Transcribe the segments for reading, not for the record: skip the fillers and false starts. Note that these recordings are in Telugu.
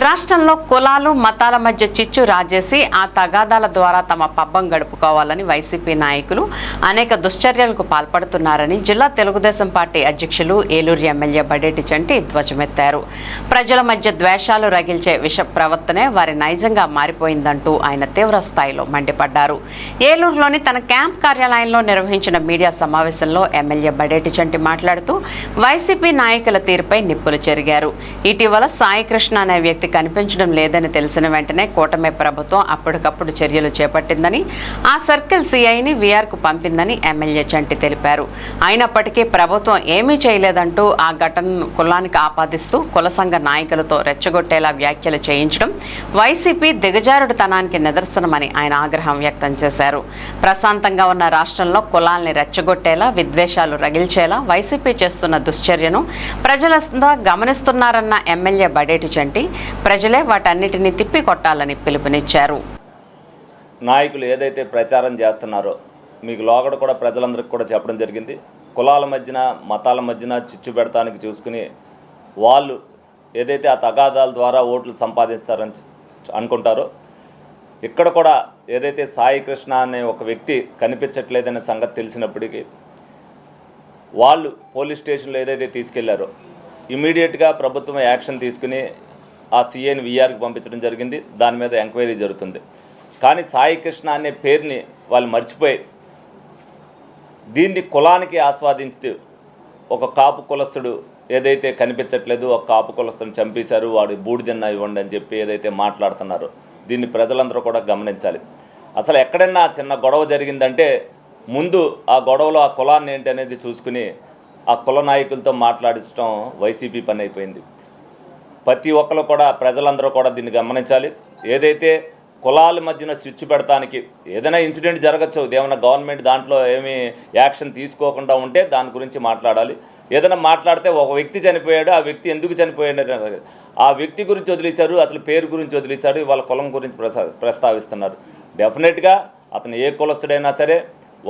రాష్ట్రంలో కులాలు మతాల మధ్య చిచ్చు రాజేసి ఆ తగాదాల ద్వారా తమ పబ్బం గడుపుకోవాలని వైసీపీ నాయకులు అనేక దుశ్చర్యలకు పాల్పడుతున్నారని జిల్లా తెలుగుదేశం పార్టీ అధ్యక్షులు ఏలూరు ఎమ్మెల్యే బడేటి చంటి ధ్వజమెత్తారు. ప్రజల మధ్య ద్వేషాలు రగిల్చే విష ప్రవర్తనే వారి నైజంగా మారిపోయిందంటూ ఆయన తీవ్ర స్థాయిలో మండిపడ్డారు. ఏలూరులోని తన క్యాంప్ కార్యాలయంలో నిర్వహించిన మీడియా సమావేశంలో ఎమ్మెల్యే బడేటి చంటి మాట్లాడుతూ వైసీపీ నాయకుల తీరుపై నిప్పులు చెరిగారు. ఇటీవల సాయికృష్ణ అనే వ్యక్తి కనిపించడం లేదని తెలిసిన వెంటనే కూటమి ప్రభుత్వం అప్పటికప్పుడు చర్యలు చేపట్టిందని, ఆ సర్కిల్ సిఐని వీఆర్కు పంపిందని ఎమ్మెల్యే చంటి తెలిపారు. అయినప్పటికీ ప్రభుత్వం ఏమీ చేయలేదంటూ ఆ ఘటనను కులానికి ఆపాదిస్తూ కుల సంఘ నాయకులతో రెచ్చగొట్టేలా వ్యాఖ్యలు చేయించడం వైసీపీ దిగజారుడుతనానికి నిదర్శనమని ఆయన ఆగ్రహం వ్యక్తం చేశారు. ప్రశాంతంగా ఉన్న రాష్ట్రంలో కులాల్ని రెచ్చగొట్టేలా, విద్వేషాలు రగిల్చేలా వైసీపీ చేస్తున్న దుశ్చర్యను ప్రజలంతా గమనిస్తున్నారన్న ఎమ్మెల్యే బడేటి చంటి ప్రజలే వాటన్నిటినీ తిప్పికొట్టాలని పిలుపునిచ్చారు. నాయకులు ఏదైతే ప్రచారం చేస్తున్నారో మీకు లోగడ కూడా ప్రజలందరికీ కూడా చెప్పడం జరిగింది. కులాల మధ్యన మతాల మధ్యన చిచ్చు పెడతానికి చూసుకుని వాళ్ళు ఏదైతే ఆ తగాదాల ద్వారా ఓట్లు సంపాదిస్తారని అనుకుంటారో, ఇక్కడ కూడా ఏదైతే సాయికృష్ణ అనే ఒక వ్యక్తి కనిపించట్లేదనే సంగతి తెలిసినప్పటికీ వాళ్ళు పోలీస్ స్టేషన్లో ఏదైతే తీసుకెళ్లారో ఇమీడియట్గా ప్రభుత్వం యాక్షన్ తీసుకుని ఆ సీఏని వీఆర్కి పంపించడం జరిగింది. దాని మీద ఎంక్వైరీ జరుగుతుంది. కానీ సాయికృష్ణ అనే పేరుని వాళ్ళు మర్చిపోయి దీన్ని కులానికి ఆస్వాదించి ఒక కాపు కులస్తుడు ఏదైతే కనిపించట్లేదు, ఒక కాపు కులస్తుని చంపేశారు, వాడు బూడిదన్నా ఇవ్వండి అని చెప్పి ఏదైతే మాట్లాడుతున్నారో దీన్ని ప్రజలందరూ కూడా గమనించాలి. అసలు ఎక్కడైనా చిన్న గొడవ జరిగిందంటే ముందు ఆ గొడవలో ఆ కులాన్ని ఏంటి అనేది చూసుకుని ఆ కుల నాయకులతో మాట్లాడించడం వైసీపీ పని అయిపోయింది. ప్రతి ఒక్కరు కూడా ప్రజలందరూ కూడా దీన్ని గమనించాలి. ఏదైతే కులాల మధ్యన చిచ్చు పెడతానికి ఏదైనా ఇన్సిడెంట్ జరగచ్చు, ఏమైనా గవర్నమెంట్ దాంట్లో ఏమీ యాక్షన్ తీసుకోకుండా ఉంటే దాని గురించి మాట్లాడాలి. ఏదైనా మాట్లాడితే ఒక వ్యక్తి చనిపోయాడు, ఆ వ్యక్తి ఎందుకు చనిపోయాడు, ఆ వ్యక్తి గురించి వదిలేశారు, అసలు పేరు గురించి వదిలేశారు, వాళ్ళ కులం గురించి ప్రస్తావిస్తున్నారు. డెఫినెట్గా అతను ఏ కులస్తుడైనా సరే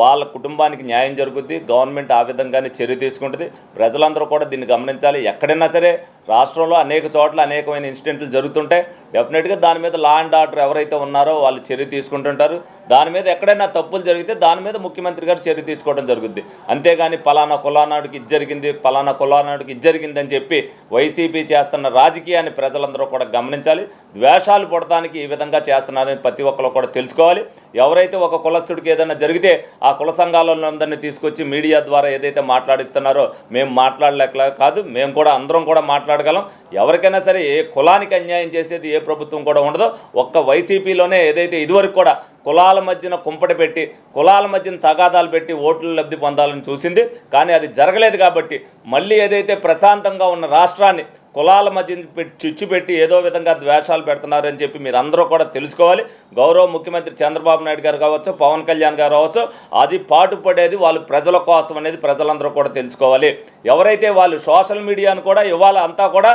వాళ్ళ కుటుంబానికి న్యాయం జరుగుద్ది. గవర్నమెంట్ ఆ విధంగానే చర్య తీసుకుంటుంది. ప్రజలందరూ కూడా దీన్ని గమనించాలి. ఎక్కడైనా సరే రాష్ట్రంలో అనేక చోట్ల అనేకమైన ఇన్సిడెంట్లు జరుగుతుంటాయి. డెఫినెట్గా దాని మీద లా అండ్ ఆర్డర్ ఎవరైతే ఉన్నారో వాళ్ళు చర్య తీసుకుంటుంటారు. దాని మీద ఎక్కడైనా తప్పులు జరిగితే దాని మీద ముఖ్యమంత్రి గారు చర్య తీసుకోవడం జరుగుద్ది. అంతేగాని పలానా కులానాడికి ఇది జరిగింది, పలానా కులానాడికి ఇది జరిగిందని చెప్పి వైసీపీ చేస్తున్న రాజకీయాన్ని ప్రజలందరూ కూడా గమనించాలి. ద్వేషాలు పడటానికి ఈ విధంగా చేస్తున్నారని ప్రతి ఒక్కరు కూడా తెలుసుకోవాలి. ఎవరైతే ఒక కులస్తుడికి ఏదైనా జరిగితే ఆ కుల సంఘాలలో అందరినీ తీసుకొచ్చి మీడియా ద్వారా ఏదైతే మాట్లాడిస్తున్నారో మేము మాట్లాడలేక కాదు, మేము కూడా అందరం కూడా మాట్లాడగలం. ఎవరికైనా సరే ఏ కులానికి అన్యాయం చేసేది ఏ ప్రభుత్వం కూడా ఉండదు. ఒక్క వైసీపీలోనే ఏదైతే ఇదివరకు కూడా కులాల మధ్యన కుంపటి పెట్టి కులాల మధ్యన తగాదాలు పెట్టి ఓట్లు లబ్ధి పొందాలని చూసింది. కానీ అది జరగలేదు. కాబట్టి మళ్ళీ ఏదైతే ప్రశాంతంగా ఉన్న రాష్ట్రాన్ని కులాల మధ్య చిచ్చు పెట్టి ఏదో విధంగా ద్వేషాలు పెడుతున్నారని చెప్పి మీరు అందరూ కూడా తెలుసుకోవాలి. గౌరవ ముఖ్యమంత్రి చంద్రబాబు నాయుడు గారు కావచ్చు, పవన్ కళ్యాణ్ గారు కావచ్చు, అది పాటుపడేది వాళ్ళు ప్రజల కోసం అనేది ప్రజలందరూ కూడా తెలుసుకోవాలి. ఎవరైతే వాళ్ళు సోషల్ మీడియాను కూడా ఇవాళ అంతా కూడా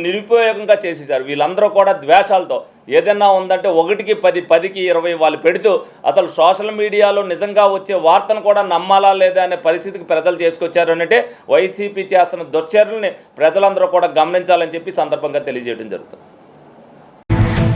నిరుపయోగంగా చేసేసారు. వీళ్ళందరూ కూడా ద్వేషాలతో ఏదైనా ఉందంటే 1కి 10, 10కి 20 వాళ్ళు పెడుతూ అసలు సోషల్ మీడియాలో నిజంగా వచ్చే వార్తను కూడా నమ్మాలా లేదా అనే పరిస్థితికి ప్రజలు చేసుకొచ్చారు అంటే వైసీపీ చేస్తున్న దుశ్చర్యల్ని ప్రజలందరూ కూడా గమనించాలని చెప్పి సందర్భంగా తెలియజేయడం జరుగుతుంది.